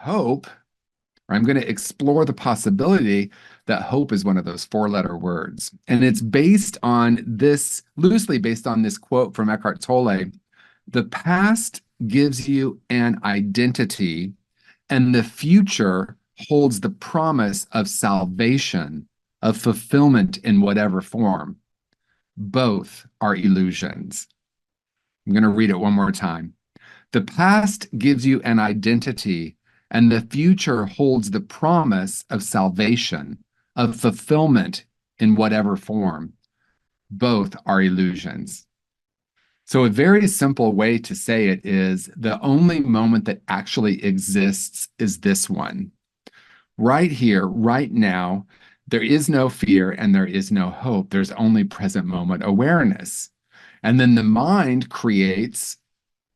hope, or I'm going to explore the possibility that hope is one of those four-letter words. And it's based on this, loosely based on this quote from Eckhart Tolle. The past gives you an identity, and the future holds the promise of salvation, of fulfillment in whatever form. Both are illusions. I'm going to read it one more time. The past gives you an identity, and the future holds the promise of salvation, of fulfillment in whatever form. Both are illusions. So, a very simple way to say it is the only moment that actually exists is this one. Right here, right now, there is no fear and there is no hope. There's only present moment awareness. And then the mind creates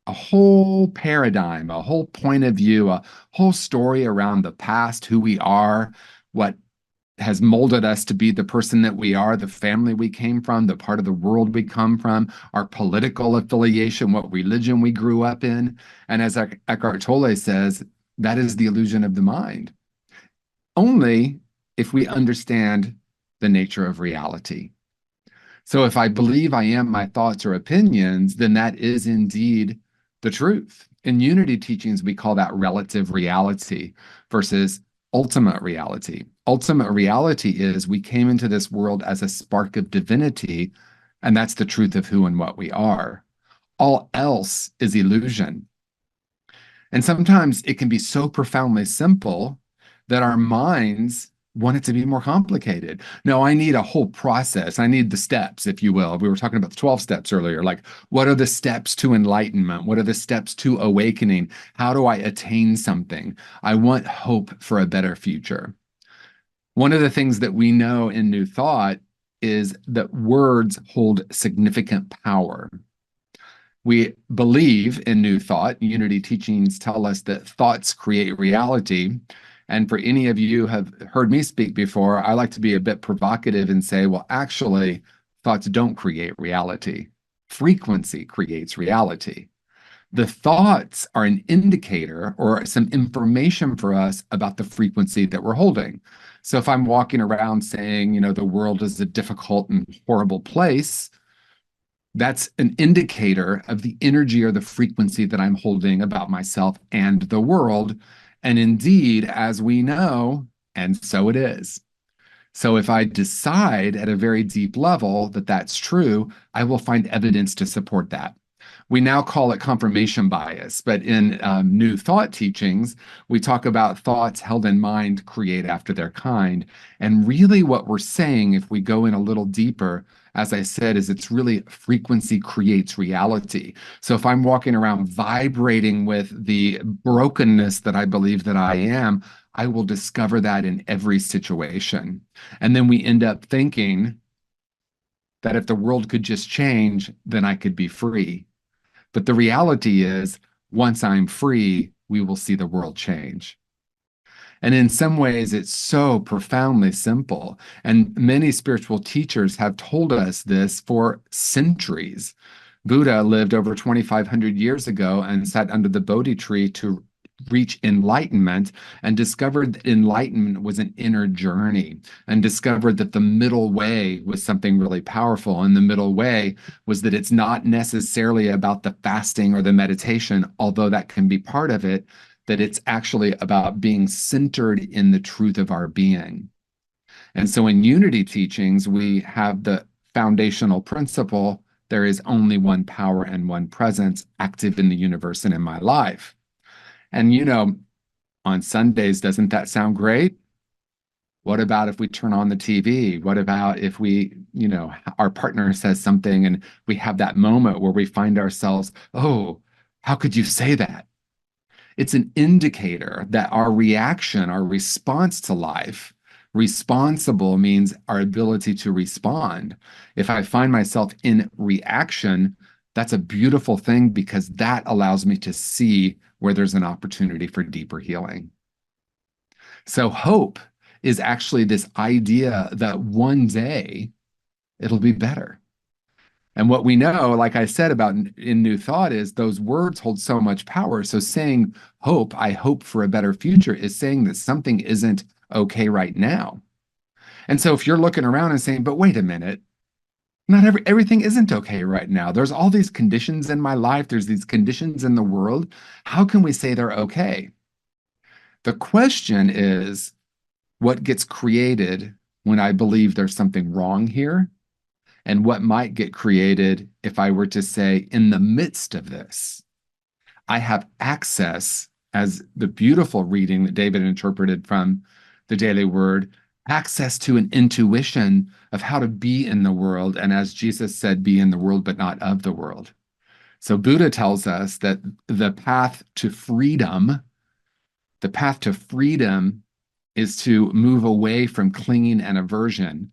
a whole paradigm, a whole point of view, a whole story around the past, who we are, what has molded us to be the person that we are, the family we came from, the part of the world we come from, our political affiliation, what religion we grew up in. And as Eckhart Tolle says, that is the illusion of the mind. Only if we understand the nature of reality. So if I believe I am my thoughts or opinions, then that is indeed the truth. In unity teachings, we call that relative reality versus ultimate reality. Ultimate reality is we came into this world as a spark of divinity, and that's the truth of who and what we are. All else is illusion. And sometimes it can be so profoundly simple that our minds want it to be more complicated. No, I need a whole process. I need the steps, if you will. We were talking about the 12 steps earlier. Like, what are the steps to enlightenment? What are the steps to awakening? How do I attain something? I want hope for a better future. One of the things that we know in New Thought is that words hold significant power. We believe in New Thought. Unity teachings tell us that thoughts create reality. And for any of you who have heard me speak before, I like to be a bit provocative and say, well, actually, thoughts don't create reality. Frequency creates reality. The thoughts are an indicator or some information for us about the frequency that we're holding. So if I'm walking around saying, the world is a difficult and horrible place, that's an indicator of the energy or the frequency that I'm holding about myself and the world. And indeed, as we know, and so it is. So if I decide at a very deep level that that's true, I will find evidence to support that. We now call it confirmation bias, but in New Thought teachings, we talk about thoughts held in mind create after their kind. And really what we're saying, if we go in a little deeper, as I said, is it's really frequency creates reality. So if I'm walking around vibrating with the brokenness that I believe that I am, I will discover that in every situation. And then we end up thinking that if the world could just change, then I could be free. But the reality is, once I'm free, we will see the world change. And in some ways, it's so profoundly simple. And many spiritual teachers have told us this for centuries. Buddha lived over 2,500 years ago and sat under the Bodhi tree to reach enlightenment and discovered that enlightenment was an inner journey and discovered that the middle way was something really powerful. And the middle way was that it's not necessarily about the fasting or the meditation, although that can be part of it, that it's actually about being centered in the truth of our being. And so in unity teachings, we have the foundational principle: there is only one power and one presence active in the universe and in my life. And on Sundays, doesn't that sound great? What about if we turn on the TV? What about if our partner says something and we have that moment where we find ourselves, oh, how could you say that? It's an indicator that our reaction, our response to life, responsible means our ability to respond. If I find myself in reaction, that's a beautiful thing because that allows me to see where there's an opportunity for deeper healing. So hope is actually this idea that one day it'll be better. And what we know, like I said about in New Thought, is those words hold so much power. So saying hope, I hope for a better future, is saying that something isn't okay right now. And so if you're looking around and saying, but wait a minute, not everything isn't okay right now. There's all these conditions in my life, there's these conditions in the world. How can we say they're okay? The question is, what gets created when I believe there's something wrong here? And what might get created if I were to say, in the midst of this, I have access, as the beautiful reading that David interpreted from the Daily Word, access to an intuition of how to be in the world. And as Jesus said, be in the world, but not of the world. So Buddha tells us that the path to freedom, the path to freedom is to move away from clinging and aversion.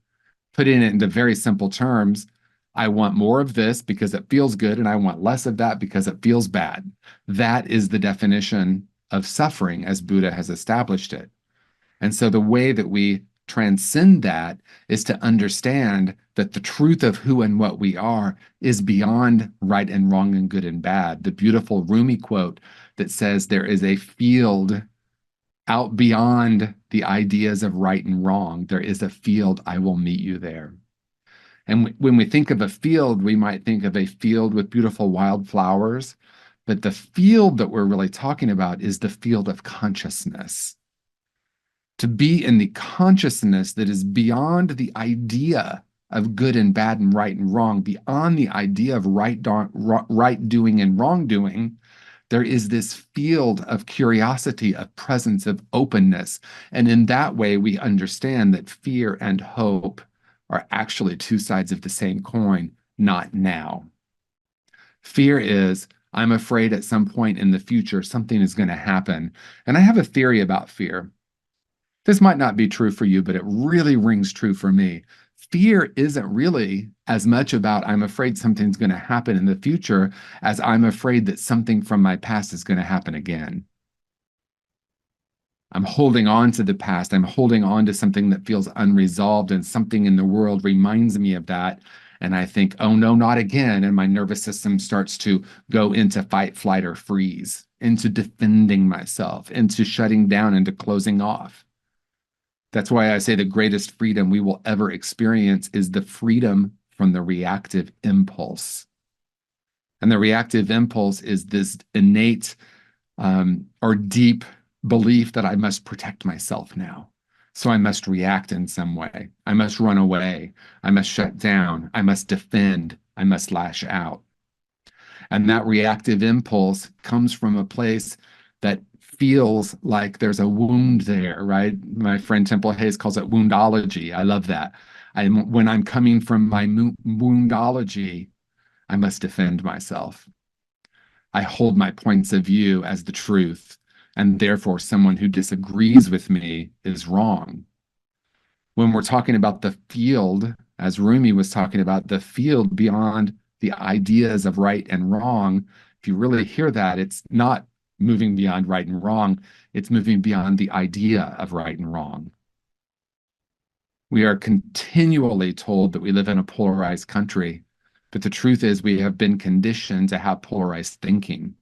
Putting it into very simple terms, I want more of this because it feels good, and I want less of that because it feels bad. That is the definition of suffering as Buddha has established it. And so the way that we transcend that is to understand that the truth of who and what we are is beyond right and wrong and good and bad. The beautiful Rumi quote that says there is a field out beyond the ideas of right and wrong. There is a field, I will meet you there. And when we think of a field, we might think of a field with beautiful wildflowers, but the field that we're really talking about is the field of consciousness. To be in the consciousness that is beyond the idea of good and bad and right and wrong, beyond the idea of right doing and wrongdoing, there is this field of curiosity, of presence, of openness. And in that way, we understand that fear and hope are actually two sides of the same coin, not now. Fear is, I'm afraid at some point in the future something is going to happen. And I have a theory about fear. This might not be true for you, but it really rings true for me. Fear isn't really as much about I'm afraid something's going to happen in the future as I'm afraid that something from my past is going to happen again. I'm holding on to the past. I'm holding on to something that feels unresolved, and something in the world reminds me of that. And I think, oh no, not again. And my nervous system starts to go into fight, flight, or freeze, into defending myself, into shutting down, into closing off. That's why I say the greatest freedom we will ever experience is the freedom from the reactive impulse. And the reactive impulse is this innate or deep belief that I must protect myself now. So I must react in some way. I must run away. I must shut down. I must defend. I must lash out. And that reactive impulse comes from a place that feels like there's a wound there, right? My friend Temple Hayes calls it woundology. I love that. When I'm coming from my woundology, I must defend myself. I hold my points of view as the truth, and therefore someone who disagrees with me is wrong. When we're talking about the field, as Rumi was talking about, the field beyond the ideas of right and wrong, if you really hear that, it's not moving beyond right and wrong, it's moving beyond the idea of right and wrong. We are continually told that we live in a polarized country, but the truth is we have been conditioned to have polarized thinking,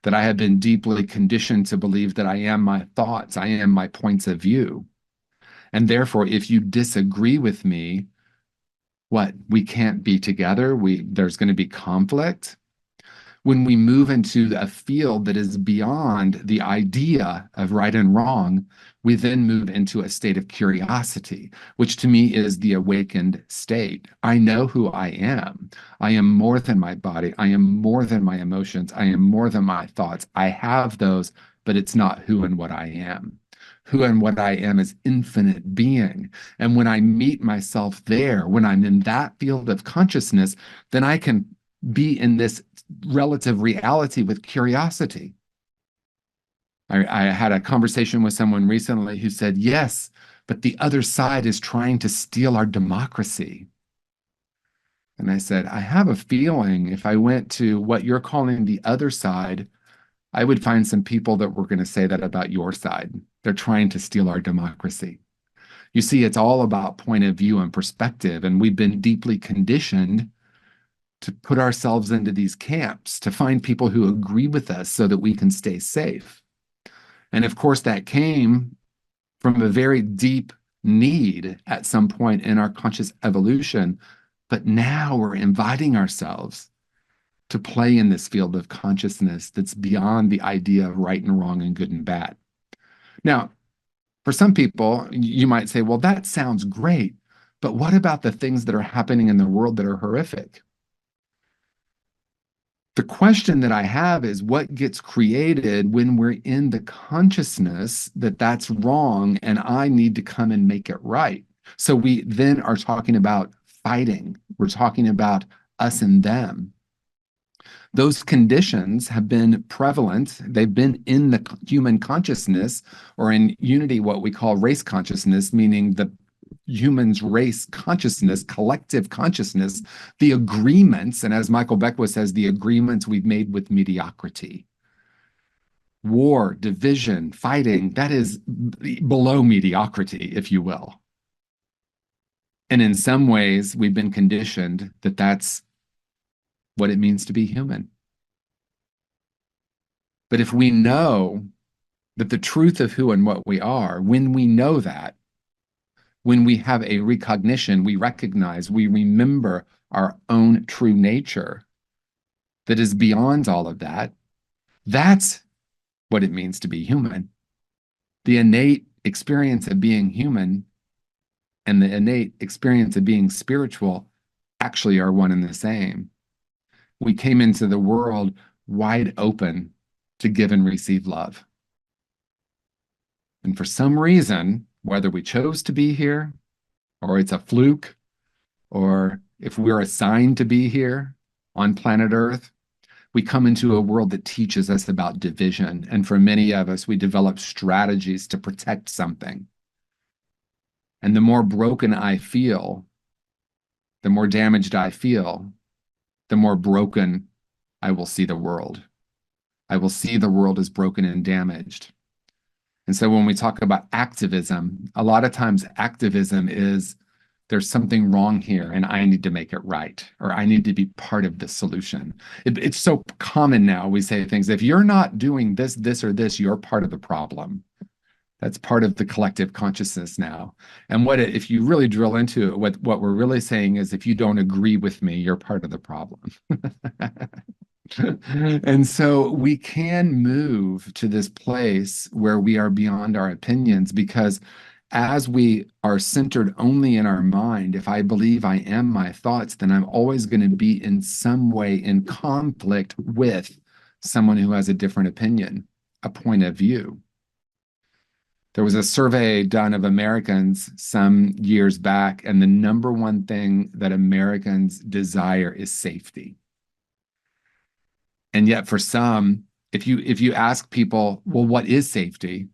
that I have been deeply conditioned to believe that I am my thoughts, I am my points of view. And therefore, if you disagree with me, what? We can't be together. There's going to be conflict. When we move into a field that is beyond the idea of right and wrong, we then move into a state of curiosity, which to me is the awakened state. I know who I am. I am more than my body. I am more than my emotions. I am more than my thoughts. I have those, but it's not who and what I am. Who and what I am is infinite being. And when I meet myself there, when I'm in that field of consciousness, then I can be in this relative reality with curiosity. I had a conversation with someone recently who said, yes, but the other side is trying to steal our democracy. And I said, I have a feeling if I went to what you're calling the other side, I would find some people that were going to say that about your side. They're trying to steal our democracy. You see, it's all about point of view and perspective, and we've been deeply conditioned to put ourselves into these camps, to find people who agree with us so that we can stay safe. And of course, that came from a very deep need at some point in our conscious evolution. But now we're inviting ourselves to play in this field of consciousness that's beyond the idea of right and wrong and good and bad. Now, for some people, you might say, well, that sounds great, but what about the things that are happening in the world that are horrific? The question that I have is what gets created when we're in the consciousness that that's wrong and I need to come and make it right? So we then are talking about fighting. We're talking about us and them. Those conditions have been prevalent. They've been in the human consciousness, or in unity, what we call race consciousness, meaning the humans' race consciousness, collective consciousness, the agreements, and as Michael Beckwith says, the agreements we've made with mediocrity. War, division, fighting, that is below mediocrity, if you will. And in some ways, we've been conditioned that that's what it means to be human. But if we know that the truth of who and what we are, when we know that, when we have a recognition, we recognize, we remember our own true nature that is beyond all of that, that's what it means to be human. The innate experience of being human and the innate experience of being spiritual actually are one and the same. We came into the world wide open to give and receive love. And for some reason, whether we chose to be here, or it's a fluke, or if we're assigned to be here on planet Earth, we come into a world that teaches us about division. And for many of us, we develop strategies to protect something. And the more broken I feel, the more damaged I feel, the more broken I will see the world. I will see the world as broken and damaged. And so when we talk about activism, a lot of times activism is there's something wrong here and I need to make it right, or I need to be part of the solution. It's so common now. We say things, if you're not doing this, this, or this, you're part of the problem. That's part of the collective consciousness now. And if you really drill into it, what we're really saying is if you don't agree with me, you're part of the problem. And so we can move to this place where we are beyond our opinions, because as we are centered only in our mind, if I believe I am my thoughts, then I'm always going to be in some way in conflict with someone who has a different opinion, a point of view. There was a survey done of Americans some years back, and the number one thing that Americans desire is safety. And yet for some, if you ask people, well, what is safety?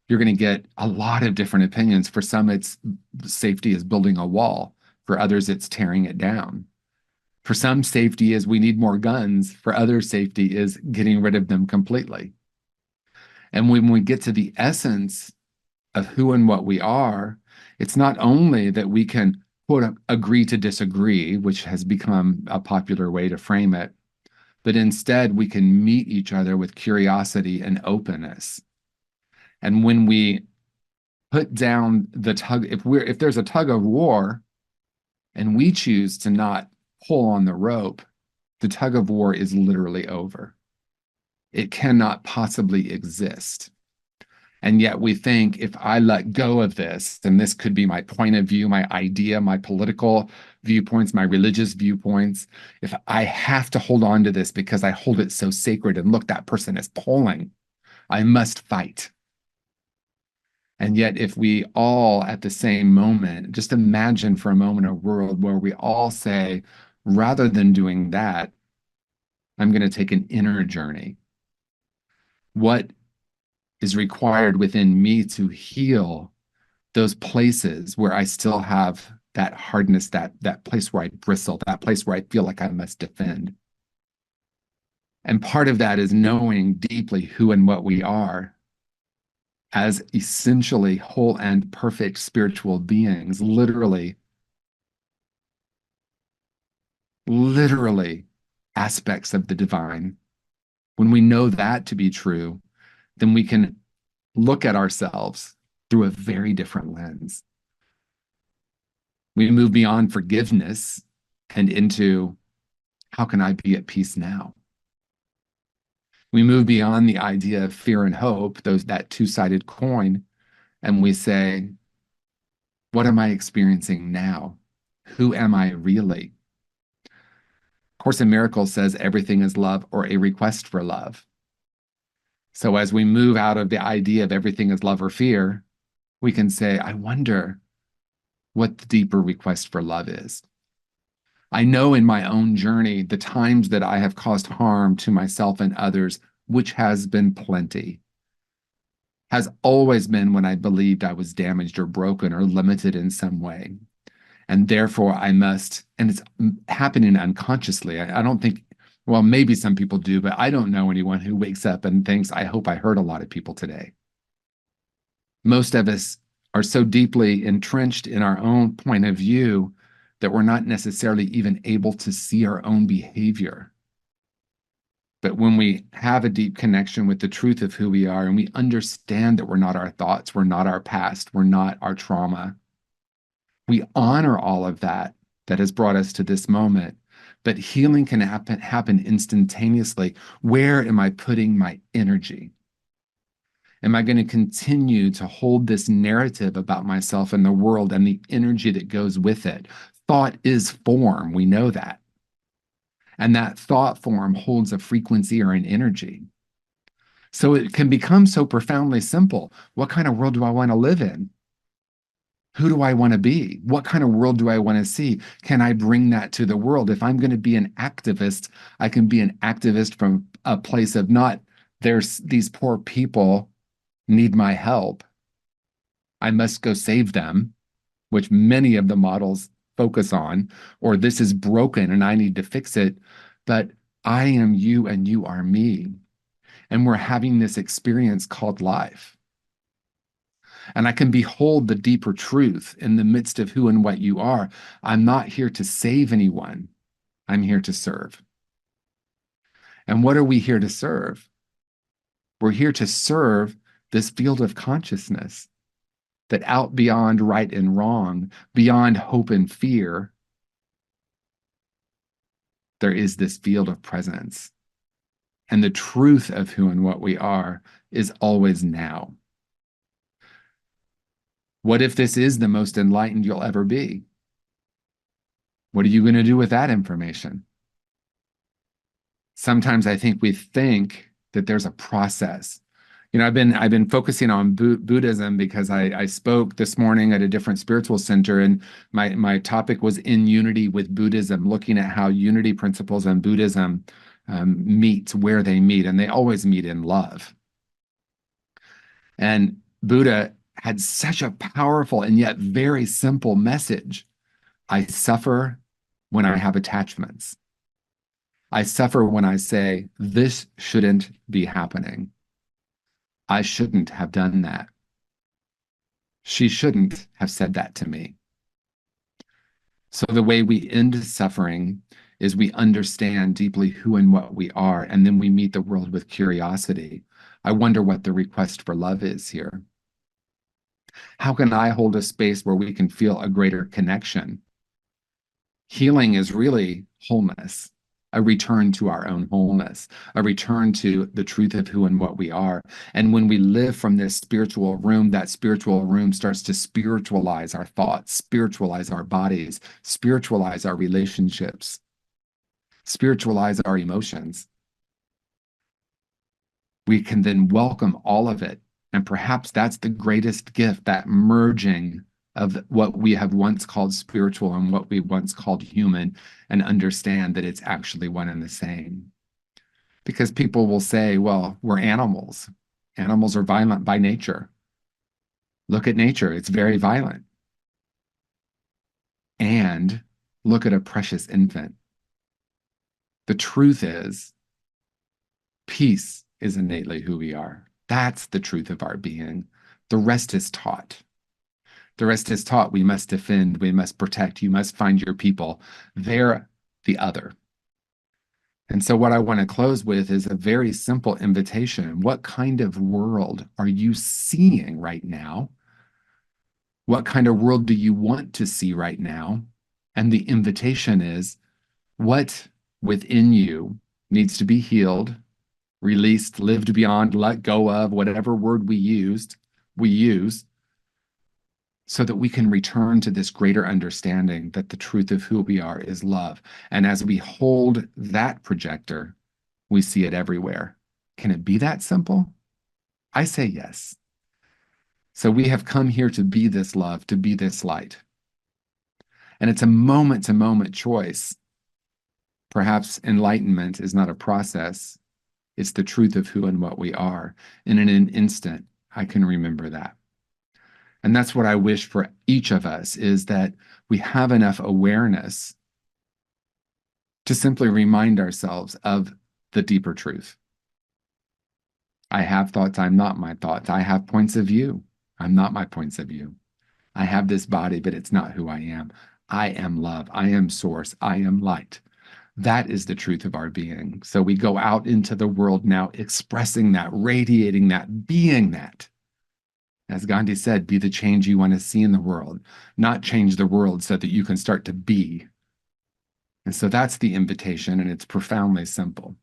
You're going to get a lot of different opinions. For some, it's safety is building a wall. For others, it's tearing it down. For some, safety is we need more guns. For others, safety is getting rid of them completely. And when we get to the essence of who and what we are, it's not only that we can, quote, agree to disagree, which has become a popular way to frame it, but instead we can meet each other with curiosity and openness. And when we put down the tug, if there's a tug of war and we choose to not pull on the rope, the tug of war is literally over. It cannot possibly exist. And yet we think if I let go of this, then this could be my point of view, my idea, my political viewpoints, my religious viewpoints. If I have to hold on to this because I hold it so sacred, and look, that person is pulling, I must fight. And yet if we all at the same moment, just imagine for a moment a world where we all say, rather than doing that, I'm going to take an inner journey. What is required within me to heal those places where I still have that hardness, that place where I bristle, that place where I feel like I must defend. And part of that is knowing deeply who and what we are as essentially whole and perfect spiritual beings, literally literally aspects of the divine. When we know that to be true, then we can look at ourselves through a very different lens. We move beyond forgiveness and into, how can I be at peace now? We move beyond the idea of fear and hope, that two-sided coin, and we say, what am I experiencing now? Who am I really? Course in Miracles says everything is love or a request for love. So as we move out of the idea of everything is love or fear, we can say, I wonder what the deeper request for love is. I know in my own journey, the times that I have caused harm to myself and others, which has been plenty, has always been when I believed I was damaged or broken or limited in some way. And therefore I must, and it's happening unconsciously. I don't think, well, maybe some people do, but I don't know anyone who wakes up and thinks, I hope I hurt a lot of people today. Most of us are so deeply entrenched in our own point of view that we're not necessarily even able to see our own behavior. But when we have a deep connection with the truth of who we are, and we understand that we're not our thoughts, we're not our past, we're not our trauma, we honor all of that has brought us to this moment. But healing can happen instantaneously. Where am I putting my energy? Am I going to continue to hold this narrative about myself and the world and the energy that goes with it? Thought is form. We know that. And that thought form holds a frequency or an energy. So it can become so profoundly simple. What kind of world do I want to live in? Who do I want to be? What kind of world do I want to see? Can I bring that to the world? If I'm going to be an activist, I can be an activist from a place of not, there's these poor people need my help. I must go save them, which many of the models focus on, or this is broken and I need to fix it. But I am you and you are me. And we're having this experience called life. And I can behold the deeper truth in the midst of who and what you are. I'm not here to save anyone. I'm here to serve. And what are we here to serve? We're here to serve this field of consciousness that out beyond right and wrong, beyond hope and fear, there is this field of presence. And the truth of who and what we are is always now. What if this is the most enlightened you'll ever be? What are you going to do with that information? Sometimes I think we think that there's a process. You know, I've been focusing on Buddhism because I spoke this morning at a different spiritual center, and my topic was in unity with Buddhism, looking at how unity principles and Buddhism meet where they meet, and they always meet in love. And Buddha had such a powerful and yet very simple message. I suffer when I have attachments. I suffer when I say, this shouldn't be happening. I shouldn't have done that. She shouldn't have said that to me. So the way we end suffering is we understand deeply who and what we are, and then we meet the world with curiosity. I wonder what the request for love is here. How can I hold a space where we can feel a greater connection? Healing is really wholeness, a return to our own wholeness, a return to the truth of who and what we are. And when we live from this spiritual room, that spiritual room starts to spiritualize our thoughts, spiritualize our bodies, spiritualize our relationships, spiritualize our emotions. We can then welcome all of it. And perhaps that's the greatest gift, that merging of what we have once called spiritual and what we once called human, and understand that it's actually one and the same. Because people will say, well, we're animals. Animals are violent by nature. Look at nature, it's very violent. And look at a precious infant. The truth is, peace is innately who we are. That's the truth of our being. The rest is taught. The rest is taught. We must defend, we must protect, you must find your people. They're the other. And so, what I want to close with is a very simple invitation. What kind of world are you seeing right now? What kind of world do you want to see right now? And the invitation is what within you needs to be healed, released, lived beyond, let go of, whatever word we use, so that we can return to this greater understanding that the truth of who we are is love. And as we hold that projector, we see it everywhere. Can it be that simple? I say yes. So we have come here to be this love, to be this light. And it's a moment to moment choice. Perhaps enlightenment is not a process, it's the truth of who and what we are. And in an instant, I can remember that. And that's what I wish for each of us, is that we have enough awareness to simply remind ourselves of the deeper truth. I have thoughts, I'm not my thoughts. I have points of view, I'm not my points of view. I have this body, but it's not who I am. I am love, I am source, I am light. That is the truth of our being. So we go out into the world now expressing that, radiating that, being that. As Gandhi said, be the change you want to see in the world, not change the world so that you can start to be. And so that's the invitation, and it's profoundly simple.